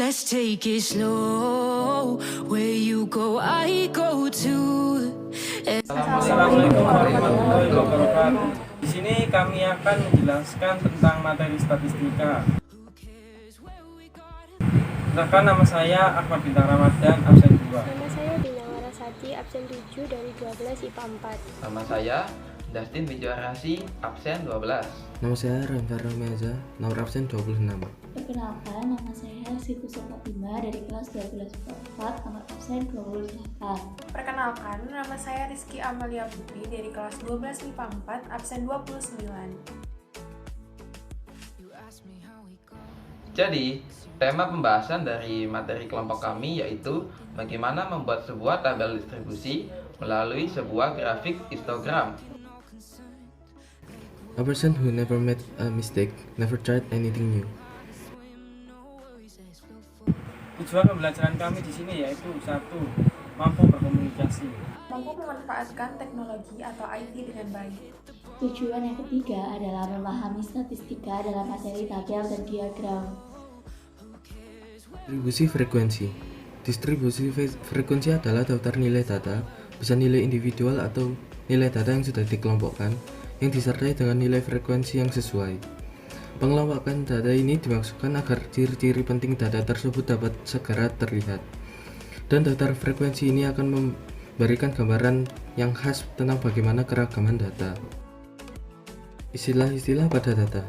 Let's take it slow. Where you go, I go too. Assalamualaikum warahmatullahi wabarakatuh. Di sini kami akan menjelaskan tentang materi statistika. Perkenalkan, nama saya Ahmad Bintang Ramadan, absen 2. Nama saya Dina Warasati, absen 7 dari 12 IPA 4. Nama saya Dustin Wijawarasi, absen 12. Nama saya Ramzar Rameza, nomor absen 26. Perkenalkan, nama saya Sifu Sofatima dari kelas 12 4, nomor absen 28. Perkenalkan, nama saya Rizky Amalia Putri dari kelas 12 IPA 4, absen 29. Jadi, tema pembahasan dari materi kelompok kami yaitu bagaimana membuat sebuah tabel distribusi melalui sebuah grafik histogram. A person who never made a mistake, never tried anything new. Tujuan pembelajaran kami di sini yaitu 1. Mampu berkomunikasi. Mampu memanfaatkan teknologi atau IT dengan baik. Tujuan yang ketiga adalah memahami statistika dalam materi tabel dan diagram. Distribusi frekuensi. Distribusi frekuensi adalah daftar nilai data, bisa nilai individual atau nilai data yang sudah dikelompokkan, yang disertai dengan nilai frekuensi yang sesuai. Pengelompokan data ini dimaksudkan agar ciri-ciri penting data tersebut dapat segera terlihat. Dan daftar frekuensi ini akan memberikan gambaran yang khas tentang bagaimana keragaman data. Istilah-istilah pada data.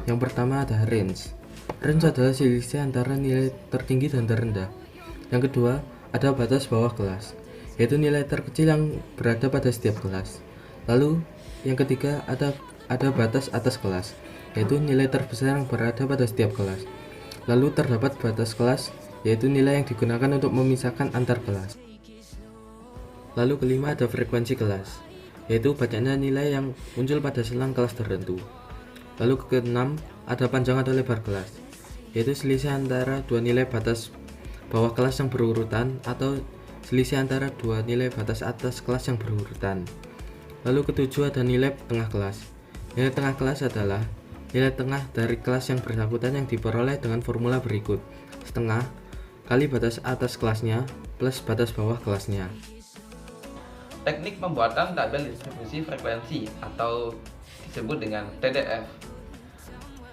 Yang pertama ada range. Range adalah selisih antara nilai tertinggi dan terendah. Yang kedua, ada batas bawah kelas, yaitu nilai terkecil yang berada pada setiap kelas. Lalu, yang ketiga, ada batas atas kelas, yaitu nilai terbesar yang berada pada setiap kelas. Lalu terdapat batas kelas, yaitu nilai yang digunakan untuk memisahkan antar kelas. Lalu kelima ada frekuensi kelas, yaitu banyaknya nilai yang muncul pada selang kelas tertentu. Lalu keenam ada panjang atau lebar kelas, yaitu selisih antara dua nilai batas bawah kelas yang berurutan atau selisih antara dua nilai batas atas kelas yang berurutan. Lalu ketujuh ada nilai tengah kelas. Nilai tengah kelas adalah nilai tengah dari kelas yang bersangkutan yang diperoleh dengan formula berikut: setengah kali batas atas kelasnya plus batas bawah kelasnya. Teknik pembuatan tabel distribusi frekuensi atau disebut dengan TDF.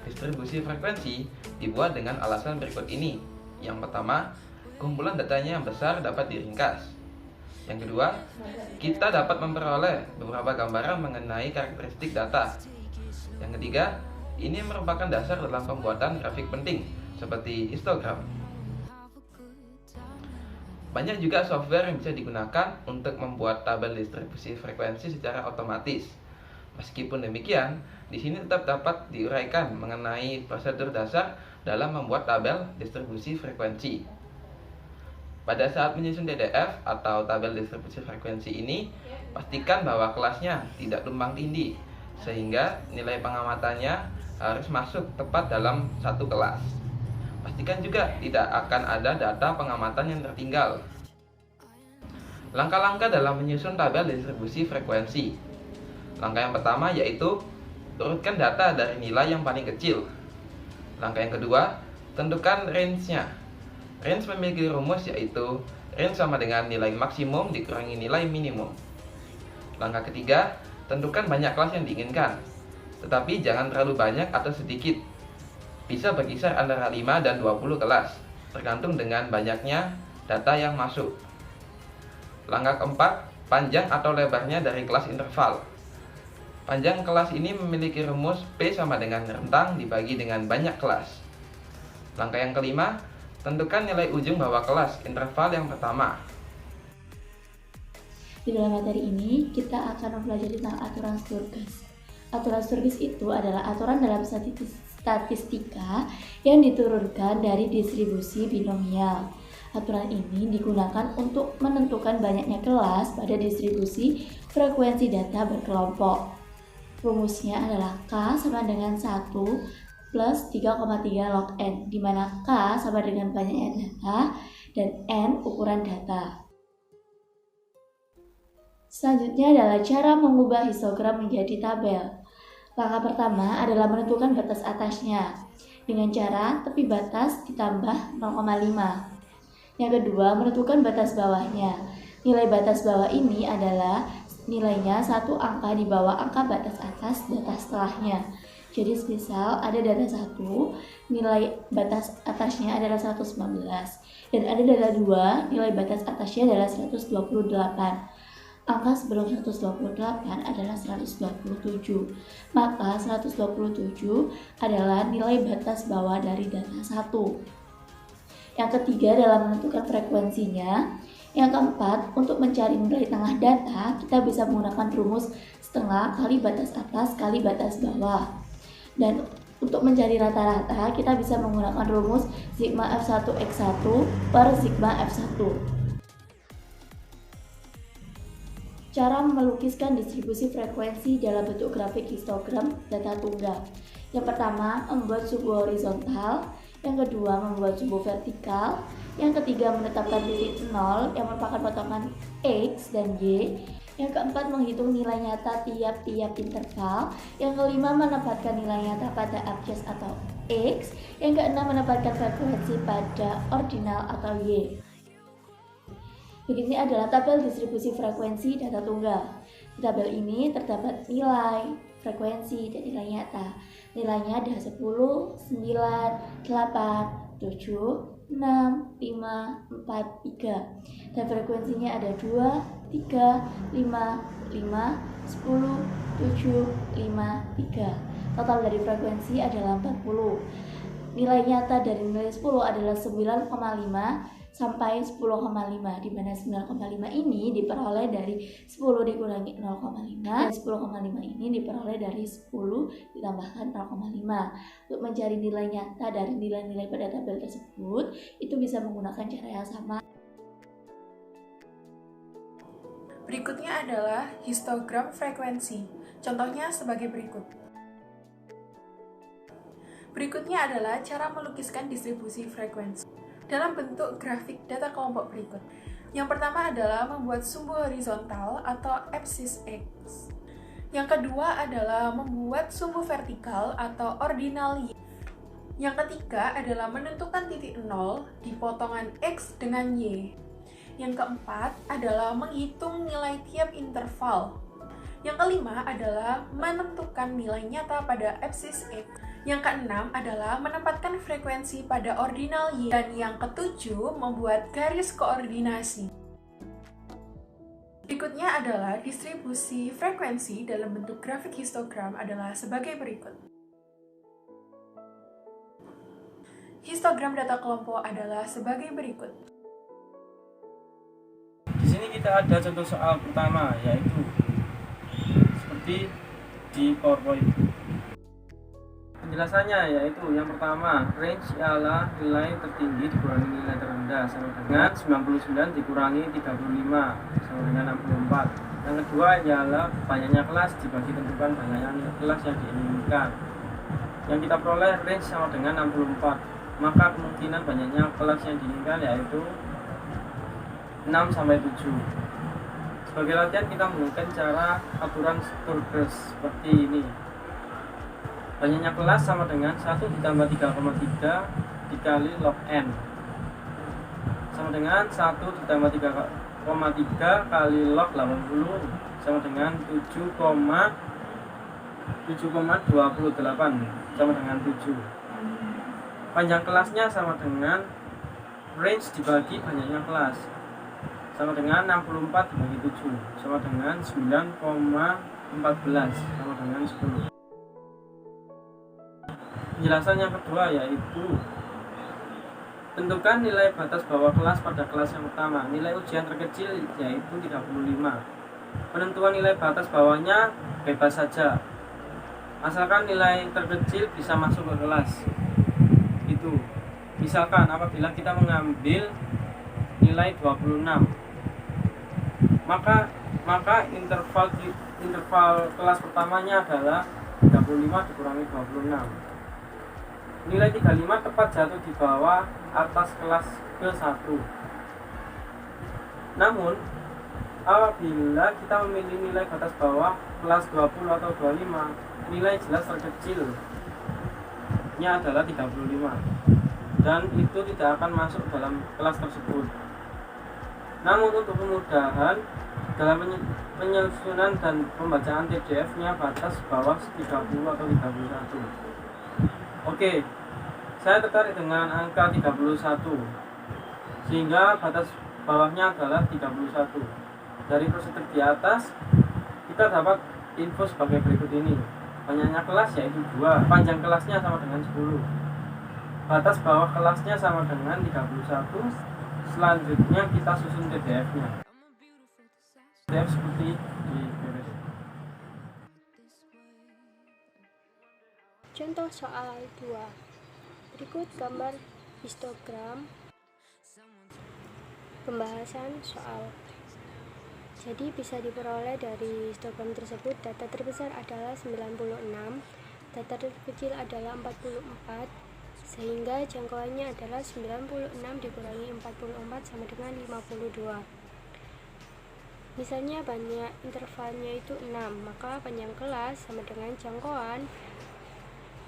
Distribusi frekuensi dibuat dengan alasan berikut ini. Yang pertama, kumpulan datanya yang besar dapat diringkas. Yang kedua, kita dapat memperoleh beberapa gambaran mengenai karakteristik data. Yang ketiga, ini merupakan dasar dalam pembuatan grafik penting seperti histogram. Banyak juga software yang bisa digunakan untuk membuat tabel distribusi frekuensi secara otomatis. Meskipun demikian, di sini tetap dapat diuraikan mengenai prosedur dasar dalam membuat tabel distribusi frekuensi. Pada saat menyusun TDF atau tabel distribusi frekuensi ini, pastikan bahwa kelasnya tidak tumpang tindih, sehingga nilai pengamatannya harus masuk tepat dalam satu kelas. Pastikan juga tidak akan ada data pengamatan yang tertinggal. Langkah-langkah dalam menyusun tabel distribusi frekuensi. Langkah yang pertama yaitu urutkan data dari nilai yang paling kecil. Langkah yang kedua, tentukan range-nya. Range memiliki rumus yaitu range sama dengan nilai maksimum dikurangi nilai minimum. Langkah ketiga, tentukan banyak kelas yang diinginkan, tetapi jangan terlalu banyak atau sedikit. Bisa berkisar antara 5 dan 20 kelas, tergantung dengan banyaknya data yang masuk. Langkah keempat, panjang atau lebarnya dari kelas interval. Panjang kelas ini memiliki rumus P sama dengan rentang dibagi dengan banyak kelas. Langkah yang kelima, tentukan nilai ujung bawah kelas interval yang pertama. Di dalam materi ini, kita akan mempelajari tentang aturan Sturges. Aturan Sturges itu adalah aturan dalam statistika yang diturunkan dari distribusi binomial. Aturan ini digunakan untuk menentukan banyaknya kelas pada distribusi frekuensi data berkelompok. Rumusnya adalah K sama dengan 1 plus 3,3 log N, di mana K sama dengan banyaknya data dan N ukuran data. Selanjutnya adalah cara mengubah histogram menjadi tabel. Langkah pertama adalah menentukan batas atasnya. dengan cara tepi batas ditambah 0,5. Yang kedua, menentukan batas bawahnya. Nilai batas bawah ini adalah nilainya satu angka di bawah angka batas atas data setelahnya. Jadi semisal ada data 1, nilai batas atasnya adalah 119, dan ada data 2, nilai batas atasnya adalah 128. Angka sebelum 128 adalah 127. Maka 127 adalah nilai batas bawah dari data 1. Yang ketiga adalah menentukan frekuensinya. Yang keempat, untuk mencari nilai tengah data, kita bisa menggunakan rumus setengah kali batas atas kali batas bawah. Dan untuk mencari rata-rata, kita bisa menggunakan rumus sigma F1x1 per sigma F1. Cara melukiskan distribusi frekuensi dalam bentuk grafik histogram data tunggal. Yang pertama, membuat sumbu horizontal. Yang kedua, membuat sumbu vertikal. Yang ketiga, menetapkan titik 0 yang merupakan potongan X dan Y. Yang keempat, menghitung nilai nyata tiap-tiap interval. Yang kelima, menempatkan nilai nyata pada abjad atau X. Yang keenam, menempatkan frekuensi pada ordinal atau Y. Begini adalah tabel distribusi frekuensi data tunggal. Di tabel ini terdapat nilai, frekuensi, dan nilai nyata. Nilainya ada 10, 9, 8, 7, 6, 5, 4, 3. Dan frekuensinya ada 2, 3, 5, 5, 10, 7, 5, 3. Total dari frekuensi adalah 40. Nilai nyata dari nilai 10 adalah 9,5 sampai 10,5, di mana 9,5 ini diperoleh dari 10 dikurangi 0,5 dan 10,5 ini diperoleh dari 10 ditambahkan 0,5. Untuk mencari nilai nyata dari nilai-nilai pada tabel tersebut, itu bisa menggunakan cara yang sama. Berikutnya adalah histogram frekuensi. Contohnya sebagai berikut. Berikutnya adalah cara melukiskan distribusi frekuensi dalam bentuk grafik data kelompok berikut. Yang pertama adalah membuat sumbu horizontal atau absis X. Yang kedua adalah membuat sumbu vertikal atau ordinal Y. Yang ketiga adalah menentukan titik 0 di potongan X dengan Y. Yang keempat adalah menghitung nilai tiap interval. Yang kelima adalah menentukan nilai nyata pada absis X. Yang keenam adalah menempatkan frekuensi pada ordinal Y. Dan yang ketujuh, membuat garis koordinasi. Berikutnya adalah distribusi frekuensi dalam bentuk grafik histogram adalah sebagai berikut. Histogram data kelompok adalah sebagai berikut. Di sini kita ada contoh soal pertama, yaitu seperti di PowerPoint. Penjelasannya yaitu yang pertama, range ialah nilai tertinggi dikurangi nilai terendah sama dengan 99 dikurangi 35 sama dengan 64. Yang kedua ialah banyaknya kelas dibagi tentukan banyaknya kelas yang diinginkan. Yang kita peroleh range sama dengan 64. Maka kemungkinan banyaknya kelas yang diinginkan yaitu 6 sampai 7. Sebagai latihan kita menggunakan cara aturan Sturges seperti ini. Banyaknya kelas sama dengan 1 ditambah 3,3 dikali log n sama dengan 1 ditambah 3,3 kali log 80 sama dengan 7,28 sama dengan 7. Panjang kelasnya sama dengan range dibagi banyaknya kelas sama dengan 64 dibagi 7 sama dengan 9,14 sama dengan 10. Penjelasan yang kedua yaitu tentukan nilai batas bawah kelas pada kelas yang pertama. Nilai ujian terkecil yaitu 35. Penentuan nilai batas bawahnya bebas saja, asalkan nilai terkecil bisa masuk ke kelas. Itu misalkan apabila kita mengambil nilai 26, maka interval kelas pertamanya adalah 35 dikurangi 26. Nilai 35 tepat jatuh di bawah atas kelas ke-1. Namun, apabila kita memilih nilai batas bawah kelas 20 atau 25, nilai jelas terkecil. selanjutnya adalah 35, dan itu tidak akan masuk dalam kelas tersebut. Namun untuk kemudahan dalam penyusunan dan pembacaan TDF-nya, batas bawah 30 atau 31. Oke, saya tertarik dengan angka 31, sehingga batas bawahnya adalah 31. Dari prosedur di atas kita dapat info sebagai berikut ini. Banyaknya kelas yaitu 2, panjang kelasnya sama dengan 10, batas bawah kelasnya sama dengan 31. Selanjutnya kita susun TDF-nya. TDF seperti di berikut. Contoh soal 2. Berikut gambar histogram pembahasan soal. Jadi bisa diperoleh dari histogram tersebut, data terbesar adalah 96, data terkecil adalah 44, sehingga jangkauannya adalah 96 dikurangi 44 sama dengan 52. Misalnya banyak intervalnya itu 6, maka panjang kelas sama dengan jangkauan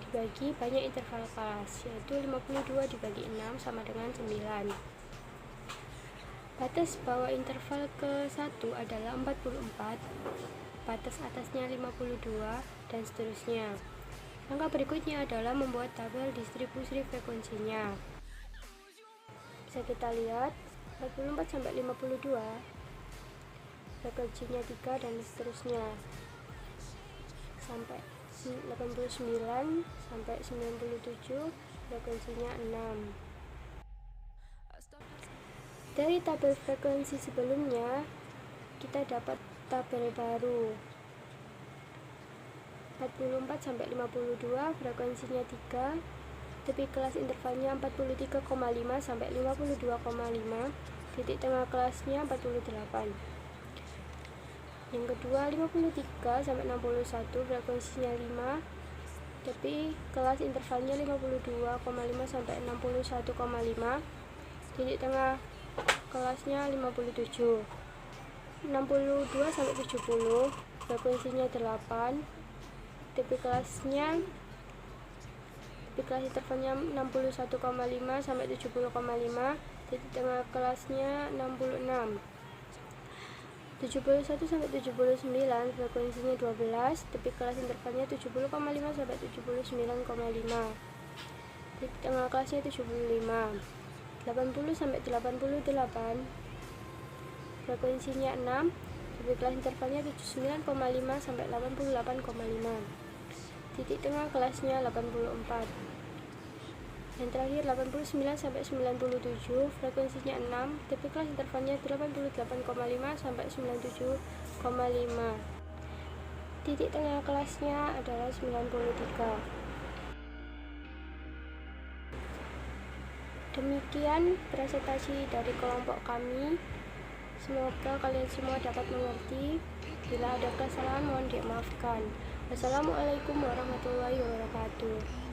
dibagi banyak interval kelas, yaitu 52 dibagi 6 sama dengan 9. Batas bawah interval ke-1 adalah 44, batas atasnya 52, dan seterusnya. Langkah berikutnya adalah membuat tabel distribusi frekuensinya. Bisa kita lihat 44 sampai 52, frekuensinya 3, dan seterusnya sampai 89 sampai 97, frekuensinya 6. Dari tabel frekuensi sebelumnya, kita dapat tabel baru. 44 sampai 52, frekuensinya 3, tepi kelas intervalnya 43,5 sampai 52,5, titik tengah kelasnya 48. Yang kedua 53 sampai 61, frekuensinya 5, tepi kelas intervalnya 52,5 sampai 61,5, titik tengah kelasnya 57. 62 sampai 70, frekuensinya 8, tepi kelas intervalnya 61,5 sampai 70,5, titik tengah kelasnya 66. 71 sampai 79, frekuensinya 12, tepi kelas intervalnya 70,5 sampai 79,5, titik tengah kelasnya 75. 80 sampai 88, frekuensinya 6, tepi kelas intervalnya 79,5 sampai 88,5, titik tengah kelasnya 84. Yang terakhir 89 sampai 97, frekuensinya 6, tepi kelas intervalnya 88,5 sampai 97,5, titik tengah kelasnya adalah 93. Demikian presentasi dari kelompok kami. Semoga kalian semua dapat mengerti. Bila ada kesalahan mohon dimaafkan. Wassalamualaikum warahmatullahi wabarakatuh.